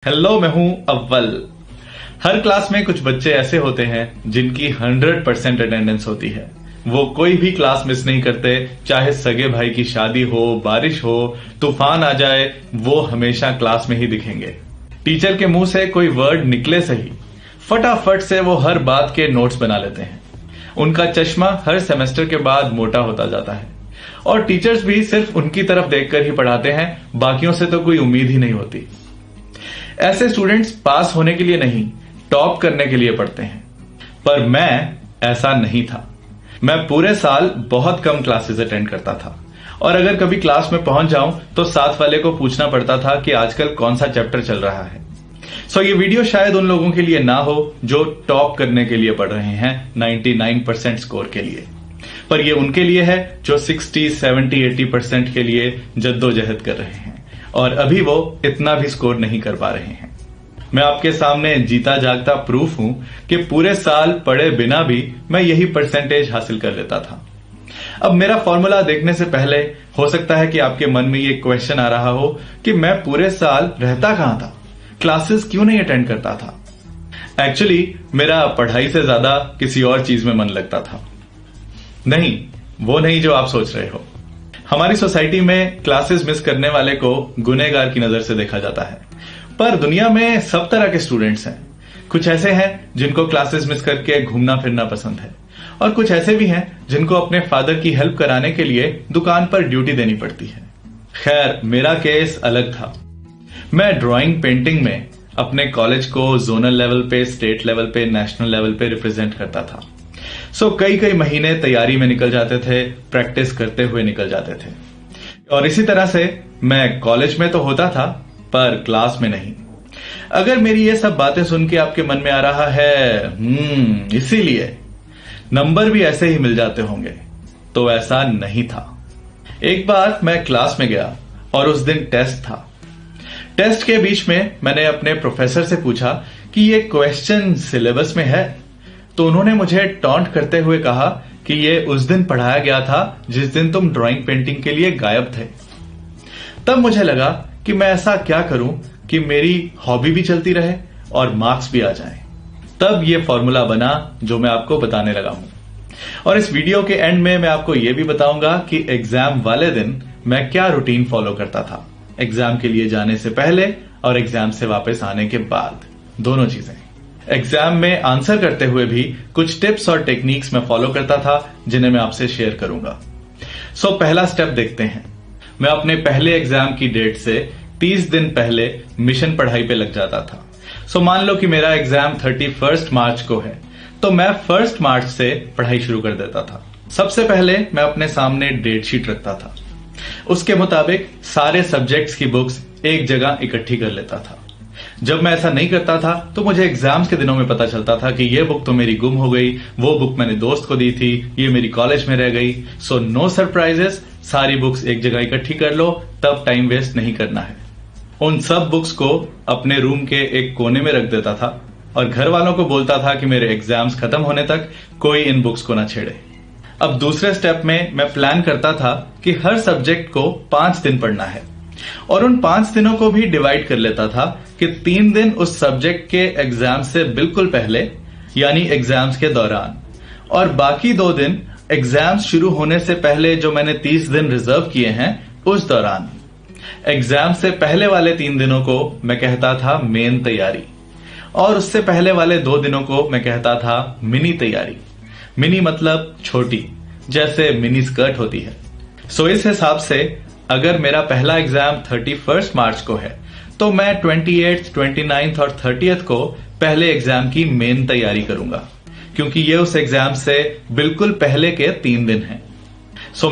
Hello, मैं हूं अव्वल। हर क्लास में कुछ बच्चे ऐसे होते हैं जिनकी 100% अटेंडेंस होती है। वो कोई भी क्लास मिस नहीं करते, चाहे सगे भाई की शादी हो, बारिश हो, तूफान आ जाए, वो हमेशा क्लास में ही दिखेंगे। टीचर के मुंह से कोई वर्ड निकले सही, फटाफट से वो हर बात के नोट्स बना लेते हैं। उनका चश्मा हर सेमेस्टर के बाद मोटा होता जाता है और टीचर्स भी सिर्फ उनकी तरफ देखकर ही पढ़ाते हैं, बाकियों से तो कोई उम्मीद ही नहीं होती। ऐसे स्टूडेंट्स पास होने के लिए नहीं, टॉप करने के लिए पढ़ते हैं। पर मैं ऐसा नहीं था। मैं पूरे साल बहुत कम क्लासेस अटेंड करता था और अगर कभी क्लास में पहुंच जाऊं तो साथ वाले को पूछना पड़ता था कि आजकल कौन सा चैप्टर चल रहा है। ये वीडियो शायद उन लोगों के लिए ना हो जो टॉप करने के लिए पढ़ रहे हैं 99% स्कोर के लिए, पर ये उनके लिए है जो 60, 70, 80% के लिए जद्दोजहद कर रहे हैं और अभी वो इतना भी स्कोर नहीं कर पा रहे हैं। मैं आपके सामने जीता जागता प्रूफ हूं कि पूरे साल पढ़े बिना भी मैं यही परसेंटेज हासिल कर लेता था। अब मेरा फॉर्मूला देखने से पहले हो सकता है कि आपके मन में ये क्वेश्चन आ रहा हो कि मैं पूरे साल रहता कहां था, क्लासेस क्यों नहीं अटेंड करता था। एक्चुअली मेरा पढ़ाई से ज्यादा किसी और चीज में मन लगता था। नहीं, वो नहीं जो आप सोच रहे हो। हमारी सोसाइटी में क्लासेस मिस करने वाले को गुनहगार की नजर से देखा जाता है, पर दुनिया में सब तरह के स्टूडेंट्स हैं। कुछ ऐसे हैं जिनको क्लासेस मिस करके घूमना फिरना पसंद है और कुछ ऐसे भी हैं जिनको अपने फादर की हेल्प कराने के लिए दुकान पर ड्यूटी देनी पड़ती है। खैर, मेरा केस अलग था। मैं ड्राइंग पेंटिंग में अपने कॉलेज को जोनल लेवल पे, स्टेट लेवल पे, नेशनल लेवल पे रिप्रेजेंट करता था। कई महीने तैयारी में निकल जाते थे, प्रैक्टिस करते हुए निकल जाते थे और इसी तरह से मैं कॉलेज में तो होता था पर क्लास में नहीं। अगर मेरी ये सब बातें सुन के आपके मन में आ रहा है इसीलिए नंबर भी ऐसे ही मिल जाते होंगे, तो ऐसा नहीं था। एक बार मैं क्लास में गया और उस दिन टेस्ट था। टेस्ट के बीच में मैंने अपने प्रोफेसर से पूछा कि ये क्वेश्चन सिलेबस में है, तो उन्होंने मुझे टॉन्ट करते हुए कहा कि ये उस दिन पढ़ाया गया था जिस दिन तुम ड्राइंग पेंटिंग के लिए गायब थे। तब मुझे लगा कि मैं ऐसा क्या करूं कि मेरी हॉबी भी चलती रहे और मार्क्स भी आ जाएं। तब ये फॉर्मूला बना जो मैं आपको बताने लगा हूं। और इस वीडियो के एंड में मैं आपको यह भी बताऊंगा कि एग्जाम वाले दिन मैं क्या रूटीन फॉलो करता था, एग्जाम के लिए जाने से पहले और एग्जाम से वापस आने के बाद, दोनों चीजें। एग्जाम में आंसर करते हुए भी कुछ टिप्स और टेक्निक्स मैं फॉलो करता था जिन्हें मैं आपसे शेयर करूंगा। पहला स्टेप देखते हैं। मैं अपने पहले एग्जाम की डेट से 30 दिन पहले मिशन पढ़ाई पे लग जाता था। मान लो कि मेरा एग्जाम 31 मार्च को है, तो मैं 1 मार्च से पढ़ाई शुरू कर देता था। सबसे पहले मैं अपने सामने डेट शीट रखता था, उसके मुताबिक सारे सब्जेक्ट्स की बुक्स एक जगह इकट्ठी कर लेता था। जब मैं ऐसा नहीं करता था तो मुझे एग्जाम्स के दिनों में पता चलता था कि ये बुक तो मेरी गुम हो गई, वो बुक मैंने दोस्त को दी थी, ये मेरी कॉलेज में रह गई। नो सरप्राइजेस, सारी बुक्स एक जगह इकट्ठी कर लो, तब टाइम वेस्ट नहीं करना है। उन सब बुक्स को अपने रूम के एक कोने में रख देता था और घर वालों को बोलता था कि मेरे एग्जाम्स खत्म होने तक कोई इन बुक्स को ना छेड़े। अब दूसरे स्टेप में मैं प्लान करता था कि हर सब्जेक्ट को 5 दिन पढ़ना है और उन 5 दिनों को भी डिवाइड कर लेता था कि 3 दिन उस सब्जेक्ट के एग्जाम से बिल्कुल पहले यानी एग्जाम्स के दौरान, और बाकी 2 दिन एग्जाम्स शुरू होने से पहले जो मैंने 30 दिन रिजर्व किए हैं उस दौरान। एग्जाम से पहले वाले 3 दिनों को मैं कहता था मेन तैयारी और उससे पहले वाले 2 दिनों को मैं कहता था मिनी तैयारी। मिनी मतलब छोटी, जैसे मिनी स्कर्ट होती है। इस हिसाब से अगर मेरा पहला एग्जाम 31 मार्च को है तो मैं 28, 29 और 30 को पहले एग्जाम की मेन तैयारी करूंगा, क्योंकि ये उस एग्जाम से बिल्कुल पहले के 3 दिन हैं।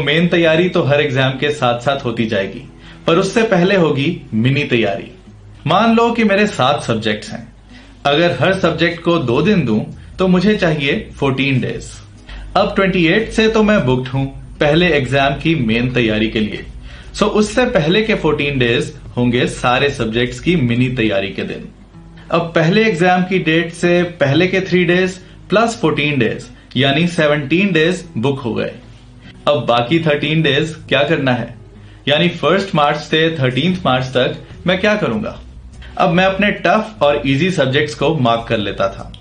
मेन तैयारी तो हर एग्जाम के साथ साथ होती जाएगी, पर उससे पहले होगी मिनी तैयारी। मान लो कि मेरे 7 सब्जेक्ट्स हैं। अगर हर सब्जेक्ट को 2 दिन दूं तो मुझे चाहिए 14 डेज। अब 28 से तो मैं बुक्ड हूं पहले एग्जाम की मेन तैयारी के लिए। उससे पहले के 14 डेज होंगे सारे सब्जेक्ट्स की मिनी तैयारी के दिन। अब पहले एग्जाम की डेट से पहले के 3 डेज प्लस 14 डेज यानी 17 डेज बुक हो गए। अब बाकी 13 डेज क्या करना है, यानी 1 मार्च से 13 मार्च तक मैं क्या करूंगा। अब मैं अपने टफ और इजी सब्जेक्ट्स को मार्क कर लेता था।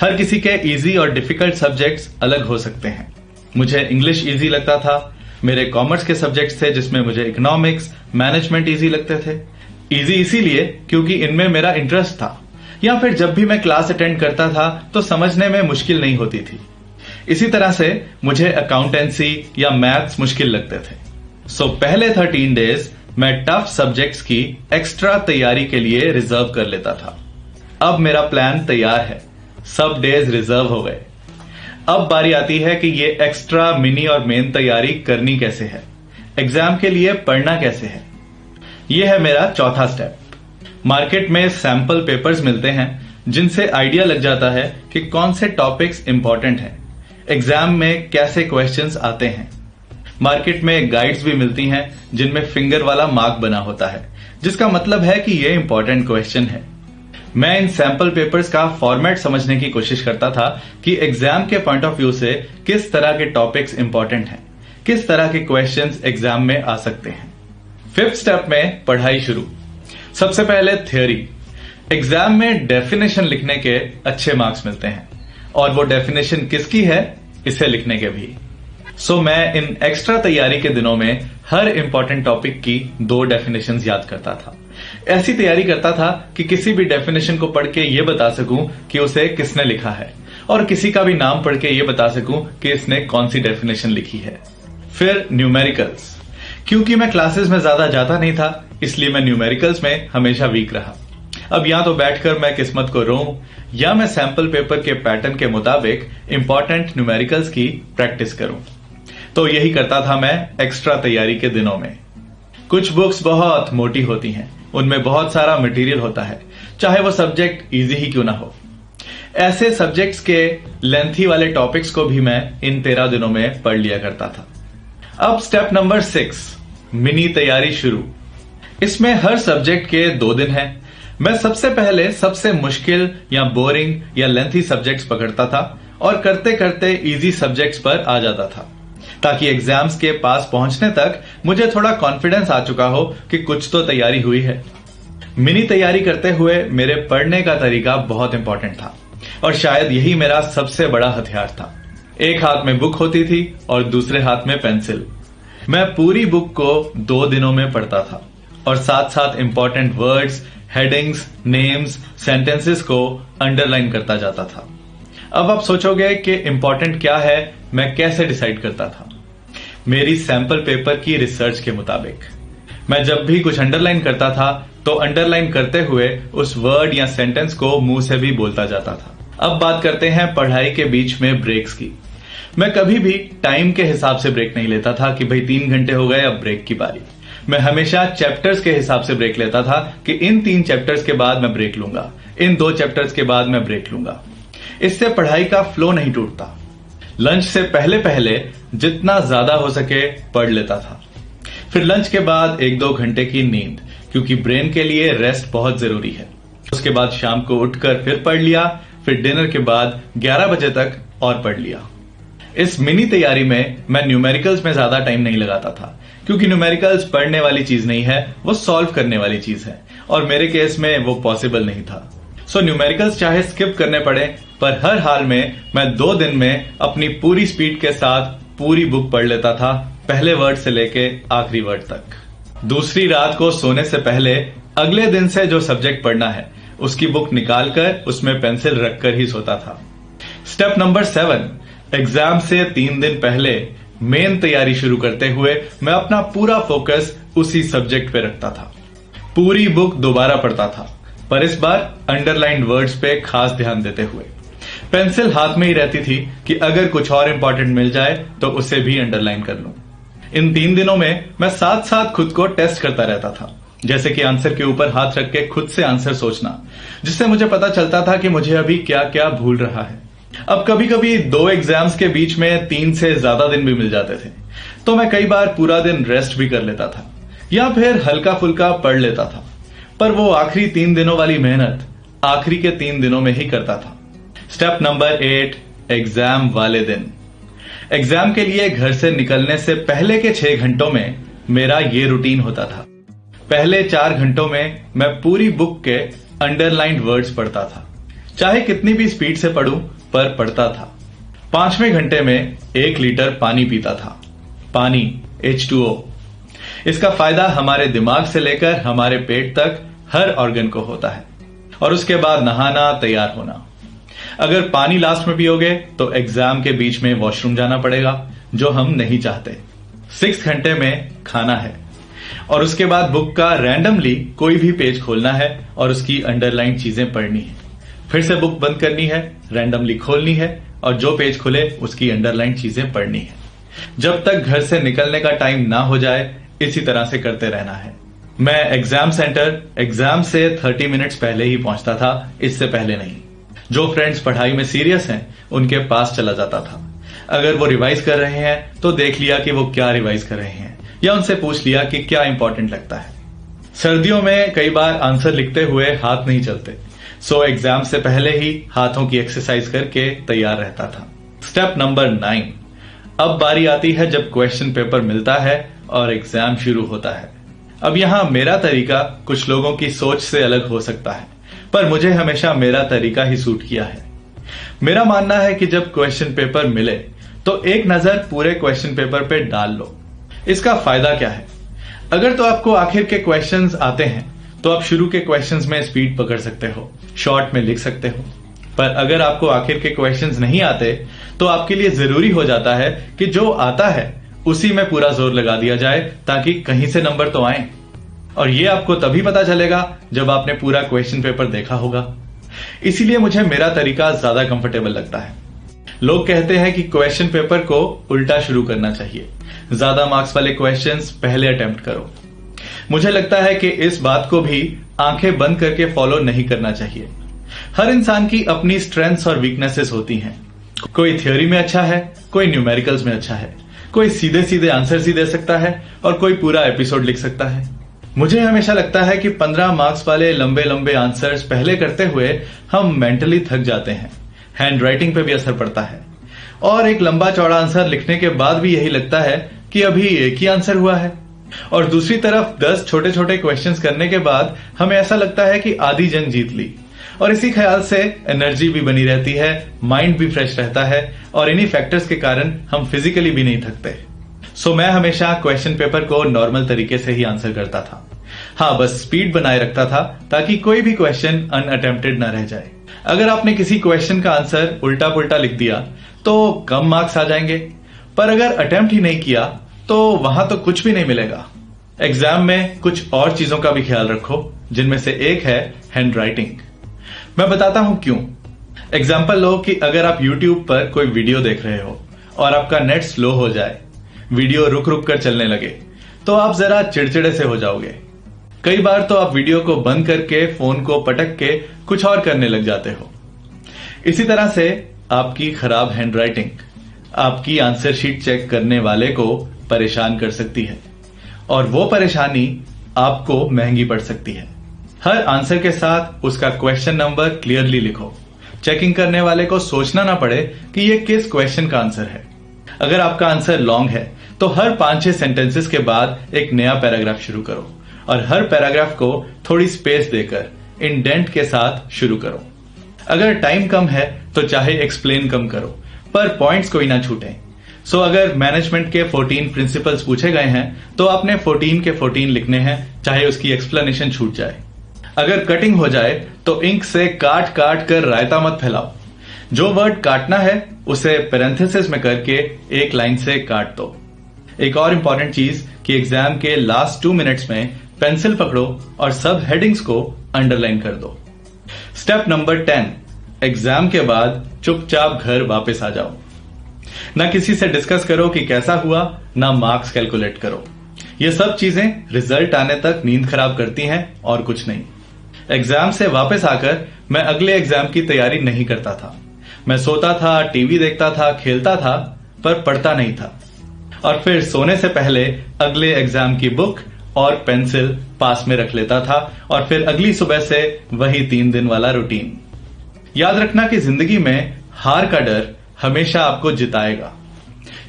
हर किसी के इजी और डिफिकल्ट सब्जेक्ट्स अलग हो सकते हैं। मुझे इंग्लिश इजी लगता था। मेरे कॉमर्स के सब्जेक्ट्स थे जिसमें मुझे इकोनॉमिक्स, मैनेजमेंट इजी लगते थे। इजी इसीलिए क्योंकि इनमें मेरा इंटरेस्ट था, या फिर जब भी मैं क्लास अटेंड करता था तो समझने में मुश्किल नहीं होती थी। इसी तरह से मुझे अकाउंटेंसी या मैथ्स मुश्किल लगते थे। सो पहले 13 डेज मैं टफ सब्जेक्ट्स की एक्स्ट्रा तैयारी के लिए रिजर्व कर लेता था। अब मेरा प्लान तैयार है, सब डेज रिजर्व हो गए। अब बारी आती है कि ये एक्स्ट्रा, मिनी और मेन तैयारी करनी कैसे है, एग्जाम के लिए पढ़ना कैसे है। ये है मेरा चौथा स्टेप। मार्केट में सैंपल पेपर्स मिलते हैं जिनसे आइडिया लग जाता है कि कौन से टॉपिक्स इंपॉर्टेंट हैं, एग्जाम में कैसे क्वेश्चंस आते हैं। मार्केट में गाइड्स भी मिलती हैं जिनमें फिंगर वाला मार्क बना होता है, जिसका मतलब है कि ये इंपॉर्टेंट क्वेश्चन है। मैं इन सैंपल पेपर्स का फॉर्मेट समझने की कोशिश करता था कि एग्जाम के पॉइंट ऑफ व्यू से किस तरह के टॉपिक्स इंपॉर्टेंट हैं, किस तरह के क्वेश्चंस एग्जाम में आ सकते हैं। 5th स्टेप में पढ़ाई शुरू। सबसे पहले थ्योरी। एग्जाम में डेफिनेशन लिखने के अच्छे मार्क्स मिलते हैं, और वो डेफिनेशन किसकी है, इसे लिखने के भी। सो मैं इन एक्स्ट्रा तैयारी के दिनों में हर इंपॉर्टेंट टॉपिक की 2 डेफिनेशंस याद करता था। ऐसी तैयारी करता था कि किसी भी डेफिनेशन को पढ़ के ये बता सकूं कि उसे किसने लिखा है, और किसी का भी नाम पढ़ के ये बता सकूं कि इसने कौन सी डेफिनेशन लिखी है। फिर न्यूमेरिकल्स। क्योंकि मैं क्लासेस में ज्यादा जाता नहीं था, इसलिए मैं न्यूमेरिकल्स में हमेशा वीक रहा। अब या तो बैठकर मैं किस्मत को रोऊं, या मैं सैंपल पेपर के पैटर्न के मुताबिक इंपॉर्टेंट न्यूमेरिकल्स की प्रैक्टिस करूं। तो यही करता था मैं एक्स्ट्रा तैयारी के दिनों में। कुछ बुक्स बहुत मोटी होती हैं, उनमें बहुत सारा मटेरियल होता है, चाहे वो सब्जेक्ट इजी ही क्यों ना हो। ऐसे सब्जेक्ट्स के लेंथी वाले टॉपिक्स को भी मैं इन 13 दिनों में पढ़ लिया करता था। अब स्टेप नंबर 6, मिनी तैयारी शुरू। इसमें हर सब्जेक्ट के 2 दिन हैं। मैं सबसे पहले सबसे मुश्किल या बोरिंग या लेंथी सब्जेक्ट्स पकड़ता था और करते करते इजी सब्जेक्ट्स पर आ जाता था, ताकि एग्जाम्स के पास पहुंचने तक मुझे थोड़ा कॉन्फिडेंस आ चुका हो कि कुछ तो तैयारी हुई है। मिनी तैयारी करते हुए मेरे पढ़ने का तरीका बहुत इंपॉर्टेंट था, और शायद यही मेरा सबसे बड़ा हथियार था। एक हाथ में बुक होती थी और दूसरे हाथ में पेंसिल। मैं पूरी बुक को 2 दिनों में पढ़ता था, और साथ साथ important words, headings, names, sentences को अंडरलाइन करता जाता था। अब आप सोचोगे कि इंपॉर्टेंट क्या है, मैं कैसे डिसाइड करता था? मेरी सैंपल पेपर की रिसर्च के मुताबिक। मैं जब भी कुछ अंडरलाइन करता था तो अंडरलाइन करते हुए उस वर्ड या सेंटेंस को मुंह से भी बोलता जाता था। अब बात करते हैं पढ़ाई के बीच में ब्रेक्स की। मैं कभी भी टाइम के हिसाब से ब्रेक नहीं लेता था कि भाई 3 घंटे हो गए, अब ब्रेक की बारी। मैं हमेशा चैप्टर्स के हिसाब से ब्रेक लेता था कि इन 3 चैप्टर्स के बाद मैं ब्रेक लूंगा, इन 2 चैप्टर्स के बाद मैं ब्रेक लूंगा। इससे पढ़ाई का फ्लो नहीं टूटता। लंच से पहले पहले जितना ज्यादा हो सके पढ़ लेता था। फिर लंच के बाद 1-2 घंटे की नींद, क्योंकि ब्रेन के लिए रेस्ट बहुत जरूरी है। उसके बाद शाम को उठकर फिर पढ़ लिया, फिर डिनर के बाद 11 बजे तक और पढ़ लिया। इस मिनी तैयारी में मैं न्यूमेरिकल्स में ज्यादा टाइम नहीं लगाता था, क्योंकि न्यूमेरिकल्स पढ़ने वाली चीज नहीं है, वो सॉल्व करने वाली चीज है, और मेरे केस में वो पॉसिबल नहीं था। सो न्यूमेरिकल्स चाहे स्किप करने पड़े, पर हर हाल में मैं 2 दिन में अपनी पूरी स्पीड के साथ पूरी बुक पढ़ लेता था, पहले वर्ड से लेके आखिरी वर्ड तक। दूसरी रात को सोने से पहले अगले दिन से जो सब्जेक्ट पढ़ना है उसकी बुक निकालकर उसमें पेंसिल रखकर ही सोता था। स्टेप नंबर 7, एग्जाम से 3 दिन पहले मेन तैयारी शुरू करते हुए मैं अपना पूरा फोकस उसी सब्जेक्ट पे रखता था। पूरी बुक दोबारा पढ़ता था, पर इस बार अंडरलाइंड वर्ड्स पे खास ध्यान देते हुए। पेंसिल हाथ में ही रहती थी कि अगर कुछ और इंपॉर्टेंट मिल जाए तो उसे भी अंडरलाइन कर लूं। इन 3 दिनों में मैं साथ साथ खुद को टेस्ट करता रहता था, जैसे कि आंसर के ऊपर हाथ रख के खुद से आंसर सोचना, जिससे मुझे पता चलता था कि मुझे अभी क्या क्या भूल रहा है। अब कभी कभी 2 एग्जाम्स के बीच में 3 से ज्यादा दिन भी मिल जाते थे, तो मैं कई बार पूरा दिन रेस्ट भी कर लेता था या फिर हल्का फुल्का पढ़ लेता था। पर वो आखिरी 3 दिनों वाली मेहनत आखिरी के 3 दिनों में ही करता था। स्टेप नंबर 8, एग्जाम वाले दिन। एग्जाम के लिए घर से निकलने से पहले के 6 घंटों में मेरा ये रूटीन होता था। पहले 4 घंटों में मैं पूरी बुक के अंडरलाइंड वर्ड्स पढ़ता था। चाहे कितनी भी स्पीड से पढ़ूं, पर पढ़ता था। 5वें घंटे में 1 लीटर पानी पीता था। पानी H2O। इसका फायदा हमारे दिमाग से लेकर हमारे पेट तक हर ऑर्गन को होता है। और उसके बाद नहाना, तैयार होना। अगर पानी लास्ट में पियोगे तो एग्जाम के बीच में वॉशरूम जाना पड़ेगा, जो हम नहीं चाहते। 6 घंटे में खाना है और उसके बाद बुक का रैंडमली कोई भी पेज खोलना है और उसकी अंडरलाइन चीजें पढ़नी है। फिर से बुक बंद करनी है, रैंडमली खोलनी है और जो पेज खुले उसकी अंडरलाइन चीजें पढ़नी है। जब तक घर से निकलने का टाइम ना हो जाए, इसी तरह से करते रहना है। मैं एग्जाम सेंटर एग्जाम से 30 मिनट्स पहले ही पहुंचता था, इससे पहले नहीं। जो फ्रेंड्स पढ़ाई में सीरियस हैं, उनके पास चला जाता था। अगर वो रिवाइज कर रहे हैं तो देख लिया कि वो क्या रिवाइज कर रहे हैं, या उनसे पूछ लिया कि क्या इंपॉर्टेंट लगता है। सर्दियों में कई बार आंसर लिखते हुए हाथ नहीं चलते, सो एग्जाम से पहले ही हाथों की एक्सरसाइज करके तैयार रहता था। Step number 9। अब बारी आती है जब क्वेश्चन पेपर मिलता है और एग्जाम शुरू होता है। अब यहां मेरा तरीका कुछ लोगों की सोच से अलग हो सकता है, पर मुझे हमेशा मेरा तरीका ही सूट किया है। मेरा मानना है कि जब क्वेश्चन पेपर मिले तो एक नजर पूरे क्वेश्चन पेपर पे डाल लो। इसका फायदा क्या है? अगर तो आपको आखिर के क्वेश्चंस आते हैं तो आप शुरू के क्वेश्चंस में स्पीड पकड़ सकते हो, शॉर्ट में लिख सकते हो। पर अगर आपको आखिर के क्वेश्चंस नहीं आते तो आपके लिए जरूरी हो जाता है कि जो आता है उसी में पूरा जोर लगा दिया जाए, ताकि कहीं से नंबर तो आए। और ये आपको तभी पता चलेगा जब आपने पूरा क्वेश्चन पेपर देखा होगा। इसीलिए मुझे मेरा तरीका ज्यादा कंफर्टेबल लगता है। लोग कहते हैं कि क्वेश्चन पेपर को उल्टा शुरू करना चाहिए, ज्यादा मार्क्स वाले क्वेश्चंस पहले अटेम्प्ट करो। मुझे लगता है कि इस बात को भी आंखें बंद करके फॉलो नहीं करना चाहिए। हर इंसान की अपनी स्ट्रेंथ्स और वीकनेसेस होती हैं। कोई थ्योरी में अच्छा है, कोई न्यूमेरिकल्स में अच्छा है, कोई सीधे सीधे आंसर ही दे सकता है और कोई पूरा एपिसोड लिख सकता है। मुझे हमेशा लगता है कि 15 मार्क्स वाले लंबे लंबे आंसर्स पहले करते हुए हम मेंटली थक जाते हैं। हैंड राइटिंग पे भी असर पड़ता है और एक लंबा चौड़ा आंसर लिखने के बाद भी यही लगता है कि अभी एक ही आंसर हुआ है। और दूसरी तरफ 10 छोटे छोटे क्वेश्चंस करने के बाद हमें ऐसा लगता है कि आधी जंग जीत ली। और इसी ख्याल से एनर्जी भी बनी रहती है, माइंड भी फ्रेश रहता है और इन्हीं फैक्टर्स के कारण हम फिजिकली भी नहीं थकते। सो मैं हमेशा क्वेश्चन पेपर को नॉर्मल तरीके से ही आंसर करता था। हाँ, बस स्पीड बनाए रखता था ताकि कोई भी क्वेश्चन अनअटेम्प्टेड ना रह जाए। अगर आपने किसी क्वेश्चन का आंसर उल्टा पुल्टा लिख दिया तो कम मार्क्स आ जाएंगे, पर अगर अटेम्प्ट ही नहीं किया तो वहां तो कुछ भी नहीं मिलेगा। एग्जाम में कुछ और चीजों का भी ख्याल रखो, जिनमें से एक है हैंड राइटिंग। मैं बताता हूं क्यों। एग्जाम्पल लो कि अगर आप YouTube पर कोई वीडियो देख रहे हो और आपका नेट स्लो हो जाए, वीडियो रुक रुक कर चलने लगे, तो आप जरा चिड़चिड़े से हो जाओगे। कई बार तो आप वीडियो को बंद करके फोन को पटक के कुछ और करने लग जाते हो। इसी तरह से आपकी खराब हैंड राइटिंग आपकी आंसर शीट चेक करने वाले को परेशान कर सकती है और वो परेशानी आपको महंगी पड़ सकती है। हर आंसर के साथ उसका क्वेश्चन नंबर क्लियरली लिखो। चेकिंग करने वाले को सोचना ना पड़े कि ये किस क्वेश्चन का आंसर है। अगर आपका आंसर लॉन्ग है तो हर 5-6 सेंटेंसेस के बाद एक नया पैराग्राफ शुरू करो और हर पैराग्राफ को थोड़ी स्पेस देकर इंडेंट के साथ शुरू करो। अगर टाइम कम है तो चाहे एक्सप्लेन कम करो, पर पॉइंट्स कोई ना छूटें। सो अगर मैनेजमेंट के 14 प्रिंसिपल्स पूछे गए हैं तो आपने 14 के 14 लिखने हैं, चाहे उसकी एक्सप्लेनेशन छूट जाए। अगर कटिंग हो जाए तो इंक से काट काट कर रायता मत फैलाओ। जो वर्ड काटना है उसे पैरेंथेसिस में करके एक लाइन से काट दो। एक और इंपॉर्टेंट चीज कि एग्जाम के लास्ट 2 मिनट्स में पेंसिल पकड़ो और सब हेडिंग्स को अंडरलाइन कर दो। स्टेप नंबर 10, एग्जाम के बाद चुपचाप घर वापस आ जाओ। ना किसी से डिस्कस करो कि कैसा हुआ, ना मार्क्स कैलकुलेट करो। ये सब चीजें रिजल्ट आने तक नींद खराब करती हैं और कुछ नहीं। एग्जाम से वापस आकर मैं अगले एग्जाम की तैयारी नहीं करता था। मैं सोता था, टीवी देखता था, खेलता था, पर पढ़ता नहीं था। और फिर सोने से पहले अगले एग्जाम की बुक और पेंसिल पास में रख लेता था और फिर अगली सुबह से वही 3 दिन वाला रूटीन। याद रखना कि जिंदगी में हार का डर हमेशा आपको जिताएगा।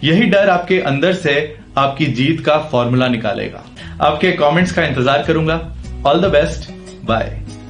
यही डर आपके अंदर से आपकी जीत का फॉर्मूला निकालेगा। आपके कमेंट्स का इंतजार करूंगा। All the best, bye.